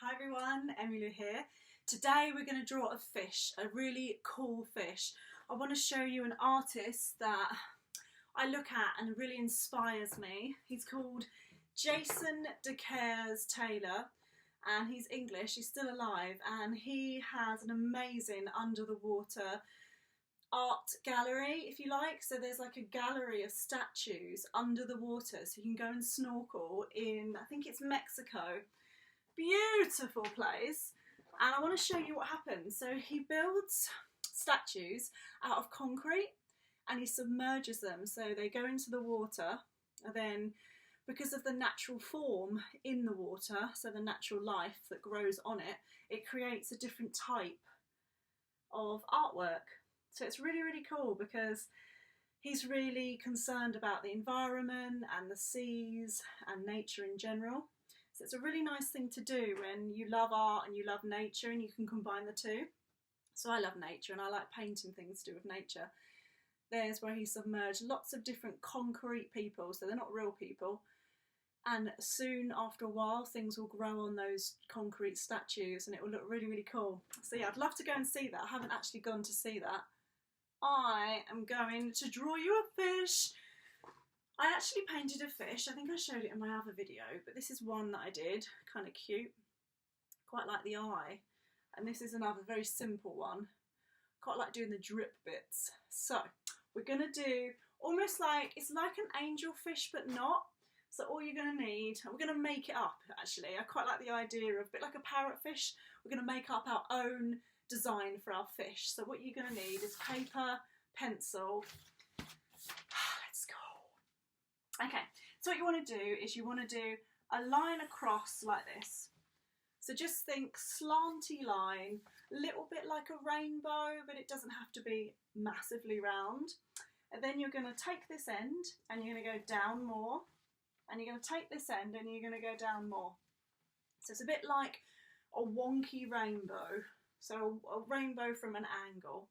Hi everyone, emmy-lou here. Today we're going to draw a fish, a really cool fish. I want to show you an artist that I look at and really inspires me. He's called Jason Taylor and he's English, he's still alive, and he has an amazing under the water art gallery, if you like. So there's like a gallery of statues under the water, so you can go and snorkel in, I think it's Mexico. Beautiful place. And I want to show you what happens. So he builds statues out of concrete and he submerges them, so they go into the water, and then because of the natural form in the water, so the natural life that grows on it, it creates a different type of artwork. So it's really, really cool because he's really concerned about the environment and the seas and nature in general. So it's a really nice thing to do when you love art and you love nature, and you can combine the two. So I love nature and I like painting things to do with nature. There's where he submerged lots of different concrete people, so they're not real people. And soon after a while things will grow on those concrete statues and it will look really, really cool. So yeah, I'd love to go and see that. I haven't actually gone to see that. I am going to draw you a fish. I actually painted a fish. I think I showed it in my other video, but this is one that I did, kind of cute. Quite like the eye. And this is another very simple one. Quite like doing the drip bits. So we're going to do almost like, it's like an angel fish but not. So all you're going to need, and we're going to make it up actually. I quite like the idea of a bit like a parrotfish. We're going to make up our own design for our fish. So what you're going to need is paper, pencil. Let's go. Okay, so what you want to do is you want to do a line across like this. So just think slanty line, a little bit like a rainbow, but it doesn't have to be massively round. And then you're going to take this end and you're going to go down more. And you're going to take this end and you're going to go down more. So it's a bit like a wonky rainbow. So a rainbow from an angle.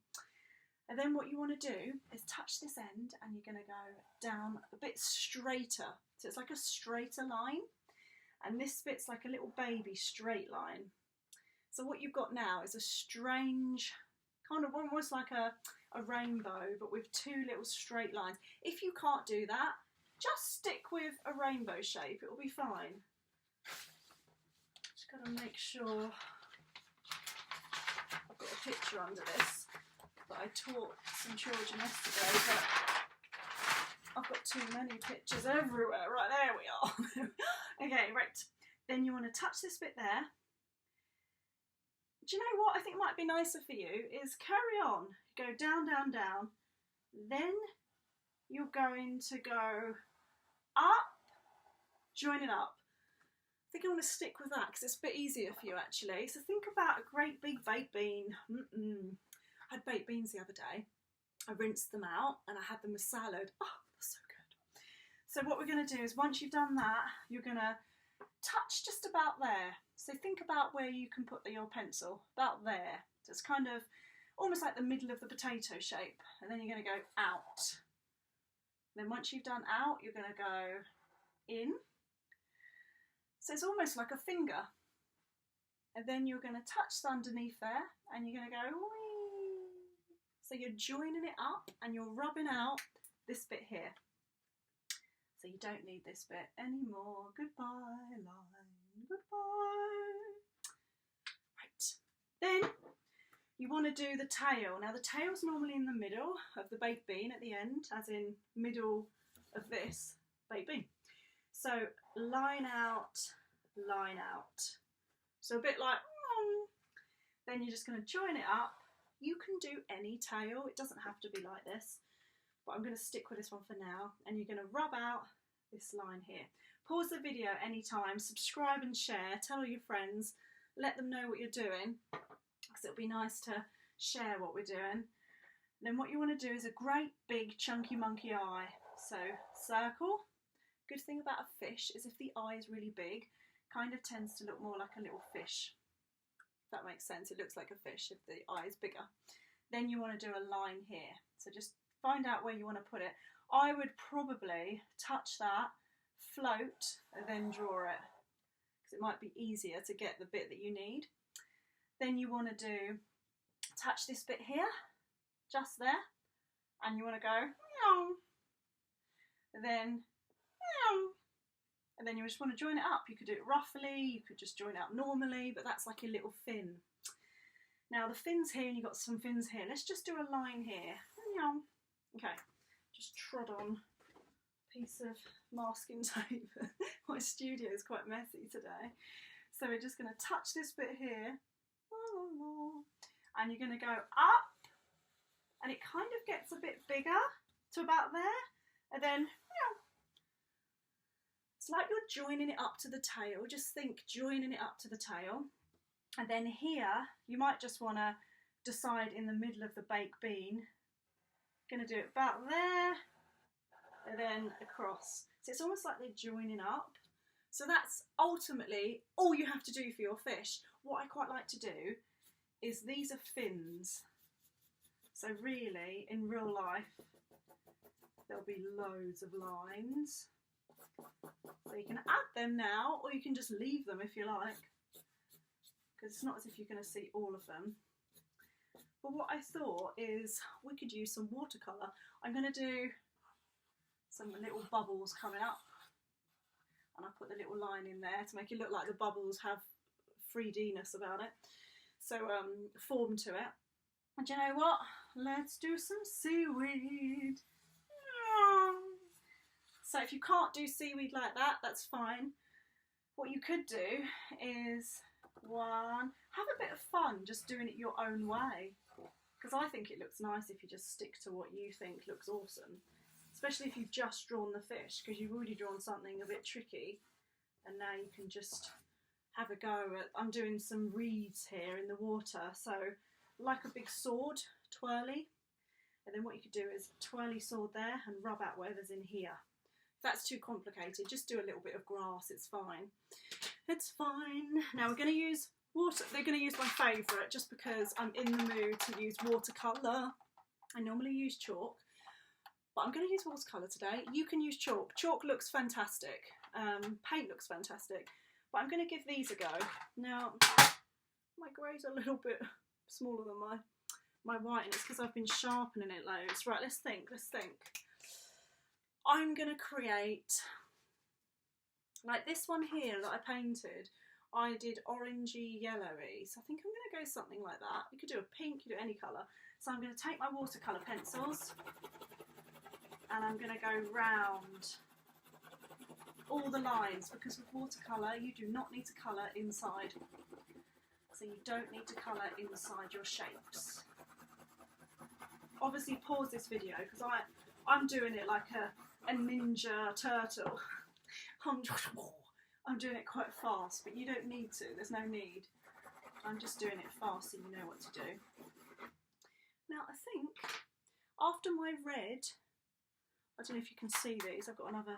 And then what you want to do is touch this end and you're going to go down a bit straighter. So it's like a straighter line. And this bit's like a little baby straight line. So what you've got now is a strange, kind of almost like a rainbow, but with two little straight lines. If you can't do that, just stick with a rainbow shape, it will be fine. Just got to make sure I've got a picture under this that I taught some children yesterday, but I've got too many pictures everywhere. Right, there we are. Okay, right. Then you want to touch this bit there. Do you know what I think might be nicer for you is carry on. Go down, down, down. Then you're going to go up, join it up. I think I want to stick with that because it's a bit easier for you actually. So think about a great big baked bean. I had baked beans the other day. I rinsed them out and I had them with salad. Oh, that's so good. So what we're going to do is once you've done that, you're going to touch just about there. So think about where you can put your pencil, about there. So it's kind of almost like the middle of the potato shape. And then you're going to go out. Then once you've done out, you're going to go in. So it's almost like a finger. And then you're going to touch underneath there and you're going to go wee. So you're joining it up and you're rubbing out this bit here. So you don't need this bit anymore. Goodbye, line. Goodbye. Right. Then you want to do the tail. Now the tail's normally in the middle of the baked bean at the end, as in middle of this baked bean. So line out, line out. So a bit like, then you're just going to join it up. You can do any tail, it doesn't have to be like this, but I'm going to stick with this one for now. And you're going to rub out this line here. Pause the video anytime, subscribe and share, tell all your friends, let them know what you're doing. Because it'll be nice to share what we're doing. And then what you want to do is a great big chunky monkey eye. So circle. Good thing about a fish is if the eye is really big, kind of tends to look more like a little fish. If that makes sense, it looks like a fish if the eye is bigger. Then you want to do a line here. So just find out where you want to put it. I would probably touch that, float, and then draw it. because it might be easier to get the bit that you need. Then you want to touch this bit here, just there, and you want to go meow, and then meow, and then you just want to join it up. You could do it roughly, you could just join it up normally, but that's like a little fin. Now the fin's here, and you've got some fins here. Let's just do a line here. Meow. Okay, just trod on a piece of masking tape. My studio is quite messy today. So we're just going to touch this bit here, and you're going to go up, and it kind of gets a bit bigger to about there, and then meow. It's like you're joining it up to the tail. Just think joining it up to the tail. And then here, you might just want to decide in the middle of the baked bean, going to do it about there, and then across. So it's almost like they're joining up. So that's ultimately all you have to do for your fish. What I quite like to do is these are fins. So really, in real life, there'll be loads of lines. So you can add them now, or you can just leave them if you like, because it's not as if you're going to see all of them. But what I thought is we could use some watercolour. I'm going to do some little bubbles coming up, and I put the little line in there to make it look like the bubbles have 3D-ness about it, so form to it. And do you know what? Let's do some seaweed. So if you can't do seaweed like that, that's fine. What you could do is have a bit of fun just doing it your own way, because I think it looks nice if you just stick to what you think looks awesome, especially if you've just drawn the fish, because you've already drawn something a bit tricky, and now you can just have a go at, I'm doing some reeds here in the water, so like a big sword, twirly, and then what you could do is twirly sword there and rub out whatever's in here. If that's too complicated, just do a little bit of grass, it's fine. It's fine. Now we're going to use water. They're going to use my favourite just because I'm in the mood to use watercolour. I normally use chalk, but I'm going to use watercolour today. You can use chalk. Chalk looks fantastic. Paint looks fantastic. But I'm going to give these a go. Now, my grey's a little bit smaller than my white, and it's because I've been sharpening it loads. Right, let's think. I'm going to create, like this one here that I painted, I did orangey yellowy, so I think I'm going to go something like that. You could do a pink, you could do any colour. So I'm going to take my watercolour pencils and I'm going to go round all the lines, because with watercolour you do not need to colour inside. So you don't need to colour inside your shapes. Obviously pause this video because I'm doing it like a ninja turtle. I'm doing it quite fast, but you don't need to, there's no need. I'm just doing it fast so you know what to do. Now I think after my red, I don't know if you can see these, I've got another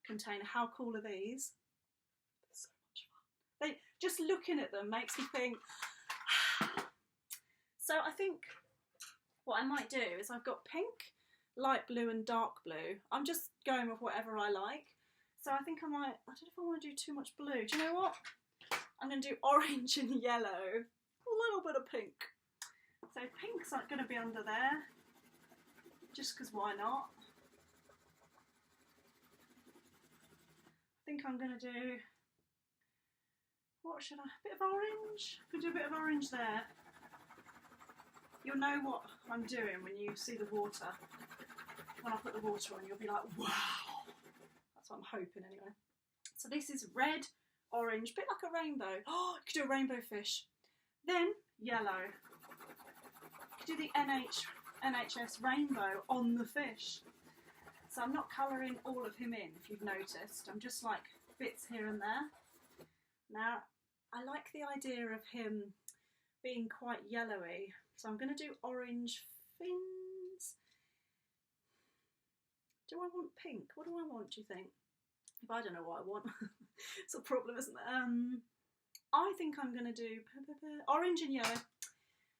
container. How cool are these? They're so much fun. Just looking at them makes me think. So I think what I might do is I've got pink, light blue and dark blue. I'm just going with whatever I like. So I think I don't know if I want to do too much blue. Do you know what? I'm going to do orange and yellow. A little bit of pink. So pink's not going to be under there. Just because why not? I think I'm going to do, what should I, a bit of orange? I could do a bit of orange there. You'll know what I'm doing when you see the water. When I put the water on, you'll be like, wow. That's what I'm hoping anyway. So this is red, orange, a bit like a rainbow. Oh, you could do a rainbow fish. Then yellow. You could do the NHS rainbow on the fish. So I'm not colouring all of him in, if you've noticed. I'm just like bits here and there. Now, I like the idea of him being quite yellowy. So I'm going to do orange fins. Do I want pink? What do I want, do you think? If I don't know what I want, it's a problem, isn't it? I think I'm going to do orange and yellow.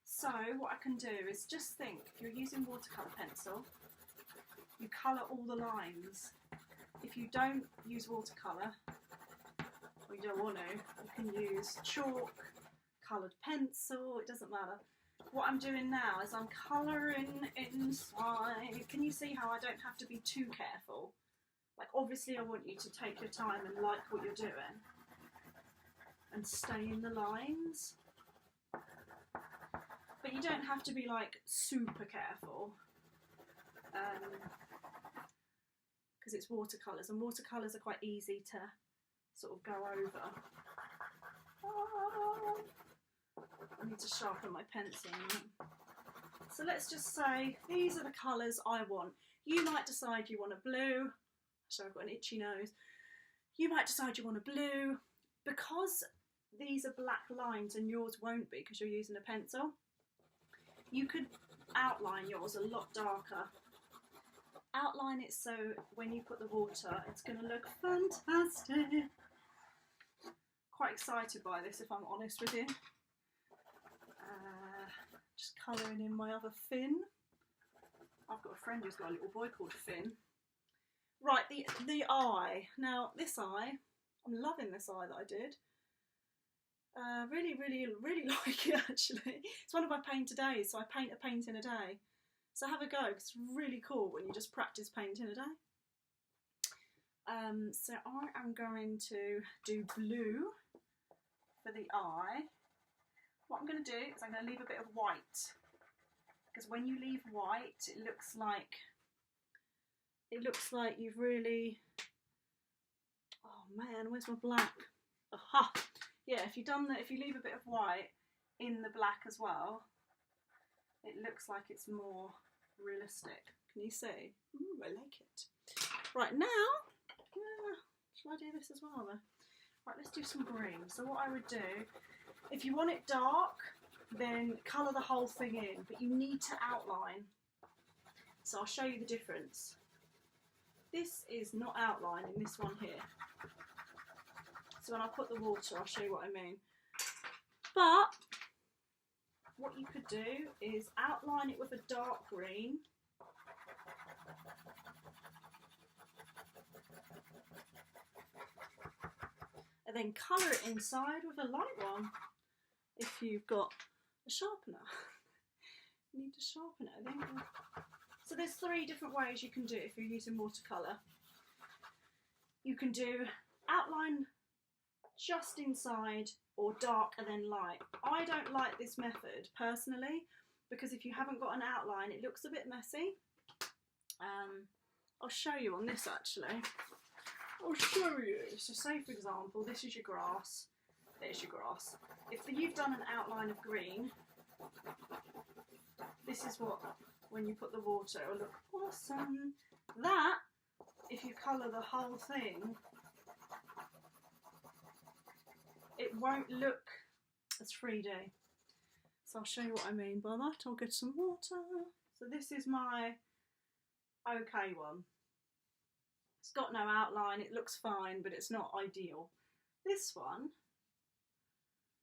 So what I can do is just think, if you're using watercolour pencil, you colour all the lines. If you don't use watercolour, or you don't want to, you can use chalk, coloured pencil, it doesn't matter. What I'm doing now is I'm colouring inside. Can you see how I don't have to be too careful? Like, obviously I want you to take your time and like what you're doing and stay in the lines, but you don't have to be like super careful because it's watercolours, and watercolours are quite easy to sort of go over. I need to sharpen my pencil. So let's just say these are the colours I want. You might decide you want a blue. So I've got an itchy nose. You might decide you want a blue. Because these are black lines and yours won't be because you're using a pencil, you could outline yours a lot darker. Outline it so when you put the water, it's going to look fantastic. Quite excited by this, if I'm honest with you. Just colouring in my other fin. I've got a friend who's got a little boy called Finn. Right, the eye. Now, this eye, I'm loving this eye that I did. Really like it, actually. It's one of my paint a days, so I paint a painting a day. So have a go, 'cause it's really cool when you just practice painting a day. So I am going to do blue for the eye. What I'm going to do is I'm going to leave a bit of white, because when you leave white, it looks like you've really, oh man, where's my black? Aha! Yeah, if you leave a bit of white in the black as well, it looks like it's more realistic. Can you see? Ooh, I like it. Right, now, shall I do this as well though? Right, let's do some green. So what I would do, if you want it dark, then colour the whole thing in, but you need to outline. So I'll show you the difference. This is not outline in this one here. So when I put the water, I'll show you what I mean. But what you could do is outline it with a dark green. And then colour it inside with a light one. If you've got a sharpener. You need to sharpen it, I think. So there's 3 different ways you can do it if you're using watercolour. You can do outline just inside, or dark and then light. I don't like this method personally, because if you haven't got an outline, it looks a bit messy. I'll show you on this actually. I'll show you. So say for example, this is your grass. There's your grass. If you've done an outline of green, this is what, when you put the water, it will look awesome. That, if you colour the whole thing, it won't look as 3D. So I'll show you what I mean by that. I'll get some water. So this is my okay one. It's got no outline, it looks fine, but it's not ideal. This one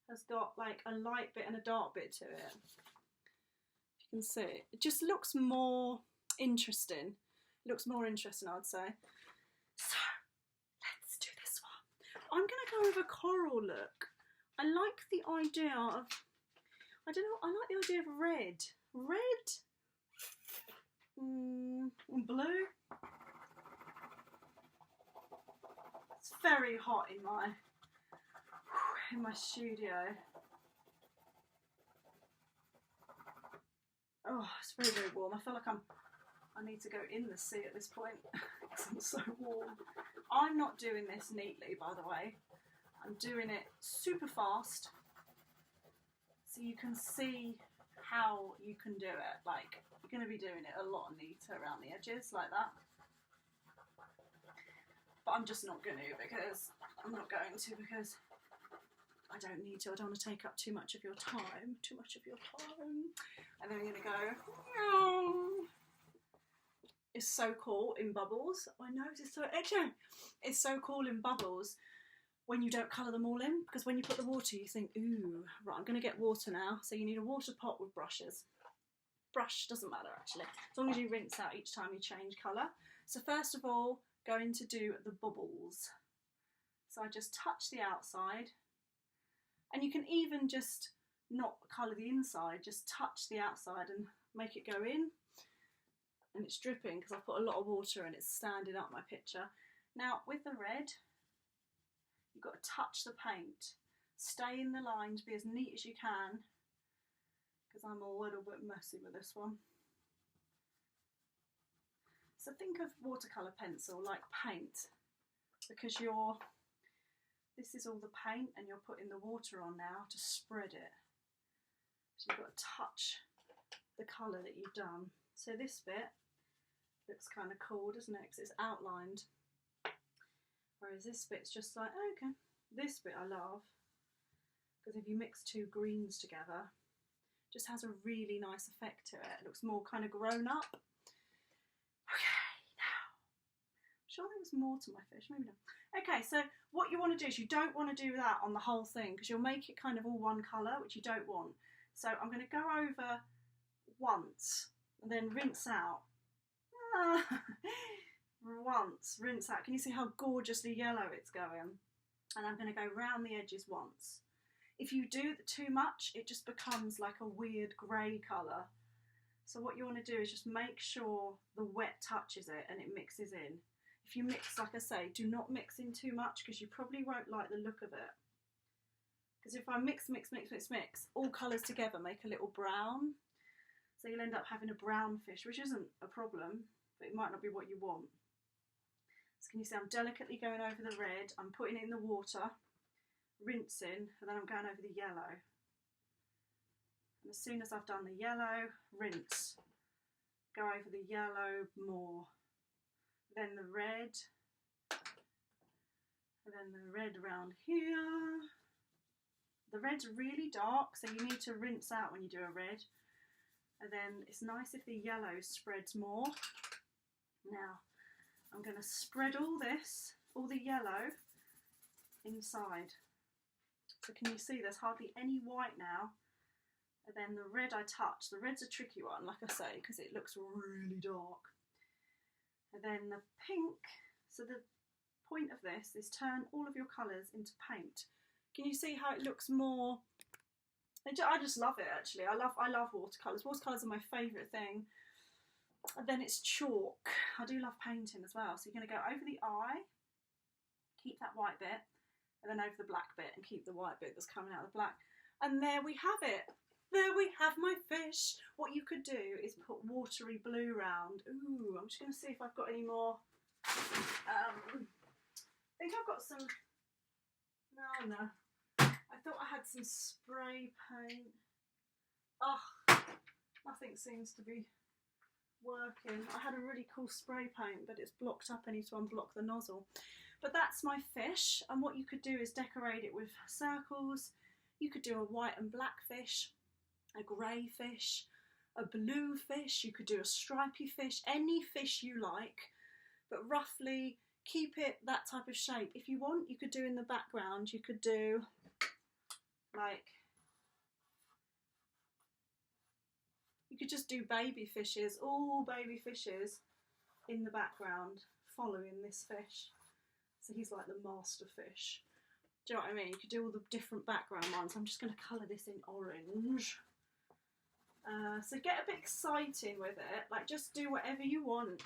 has got like a light bit and a dark bit to it. You can see, it just looks more interesting. It looks more interesting, I'd say. So let's do this one. I'm gonna go with a coral look. I like the idea of, I don't know, I like the idea of red. Red? Blue? It's very hot in my studio. Oh, it's very, very warm. I feel like I need to go in the sea at this point because I'm so warm. I'm not doing this neatly, by the way. I'm doing it super fast so you can see how you can do it. Like, you're going to be doing it a lot neater around the edges like that. But I'm just not going to because I don't need to. I don't want to take up too much of your time. And then we're going to go. Meow. It's so cool in bubbles. My nose is so itchy. It's so cool in bubbles when you don't colour them all in, because when you put the water you think, ooh, right, I'm going to get water now. So you need a water pot with brushes. Brush doesn't matter actually, as long as you rinse out each time you change colour. So first of all, going to do the bubbles. So I just touch the outside, and you can even just not colour the inside, just touch the outside and make it go in. And it's dripping because I've put a lot of water and it's standing up my picture. Now with the red, you've got to touch the paint. Stay in the lines, be as neat as you can, because I'm a little bit messy with this one. So think of watercolour pencil like paint, because this is all the paint and you're putting the water on now to spread it. So you've got to touch the colour that you've done. So this bit looks kind of cool, doesn't it? Because it's outlined. Whereas this bit's just like, oh, okay. This bit I love, because if you mix two greens together, it just has a really nice effect to it. It looks more kind of grown up. Okay, now, I'm sure there was more to my fish, maybe not. Okay, so what you want to do is you don't want to do that on the whole thing, because you'll make it kind of all one colour, which you don't want. So I'm going to go over once and then rinse out. Once, rinse out. Can you see how gorgeously yellow it's going? And I'm going to go round the edges once. If you do too much, it just becomes like a weird grey colour. So what you want to do is just make sure the wet touches it and it mixes in. If you mix, like I say, do not mix in too much, because you probably won't like the look of it. Because if I mix, all colours together make a little brown. So you'll end up having a brown fish, which isn't a problem, but it might not be what you want. So can you see I'm delicately going over the red, I'm putting it in the water, rinsing, and then I'm going over the yellow. And as soon as I've done the yellow, rinse. Go over the yellow more. Then the red. And then the red around here. The red's really dark, so you need to rinse out when you do a red. And then it's nice if the yellow spreads more. Now, I'm going to spread all this, all the yellow, inside. So can you see there's hardly any white now? And then the red I touch. The red's a tricky one, like I say, because it looks really dark. And then the pink. So the point of this is turn all of your colours into paint. Can you see how it looks more? I just love it, actually. I love watercolours. Watercolours are my favourite thing. And then it's chalk. I do love painting as well. So you're going to go over the eye, keep that white bit, and then over the black bit and keep the white bit that's coming out of the black. And there we have it. There we have my fish. What you could do is put watery blue round. Ooh, I'm just going to see if I've got any more. I think I've got some. No. I thought I had some spray paint. Oh, nothing seems to be working. I had a really cool spray paint, but it's blocked up. I need to unblock the nozzle. But that's my fish, and what you could do is decorate it with circles. You could do a white and black fish, a grey fish, a blue fish. You could do a stripy fish, any fish you like, but roughly keep it that type of shape. If you want, you could do in the background, you could do like, you could just do baby fishes, all baby fishes in the background following this fish. So he's like the master fish. Do you know what I mean? You could do all the different background ones. I'm just going to colour this in orange. So get a bit exciting with it. Like, just do whatever you want,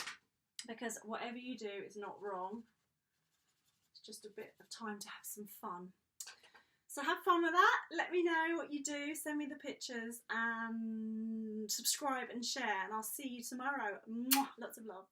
because whatever you do is not wrong. It's just a bit of time to have some fun. So have fun with that. Let me know what you do. Send me the pictures and subscribe and share. And I'll see you tomorrow. Mwah! Lots of love.